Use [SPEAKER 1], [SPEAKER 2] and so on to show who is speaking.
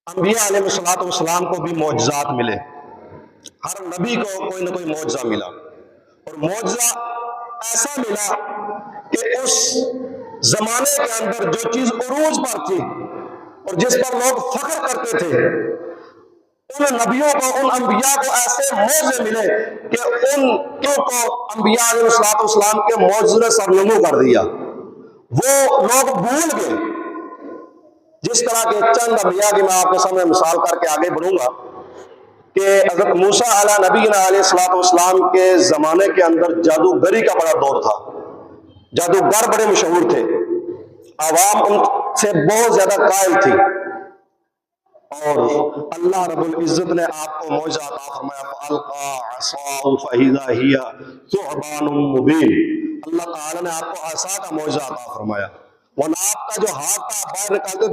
[SPEAKER 1] انبیاء علیہ الصلوۃ والسلام کو بھی معجزات ملے، ہر نبی کو کوئی نہ کوئی معجزہ ملا، اور معجزہ ایسا ملا کہ اس زمانے کے اندر جو چیز عروج پر تھی اور جس پر لوگ فخر کرتے تھے، ان نبیوں کو، ان انبیاء کو ایسے معجزے ملے کہ ان کو انبیاء علیہ السلام کے معجزے نے سرنگوں کر دیا، وہ لوگ بھول گئے۔ جس طرح کے چند انبیاء کی میں آپ کے سامنے مثال کر کے آگے بڑھوں گا کہ حضرت موسیٰ علیہ نبینا علیہ السلام کے زمانے کے اندر جادوگری کا بڑا دور تھا، جادوگر بڑے مشہور تھے، عوام ان سے بہت زیادہ قائل تھی، اور اللہ رب العزت نے آپ کو معجزہ عطا فرمایا، فَأَلْقَىٰ عَصَاهُ فَإِذَا هِيَ ثُعْبَانٌ مُّبِينٌ۔ اللہ تعالیٰ نے آپ کو عصا کا معجزہ عطا فرمایا، اور آپ کا جو ہاتھ تھا باہر نکالتے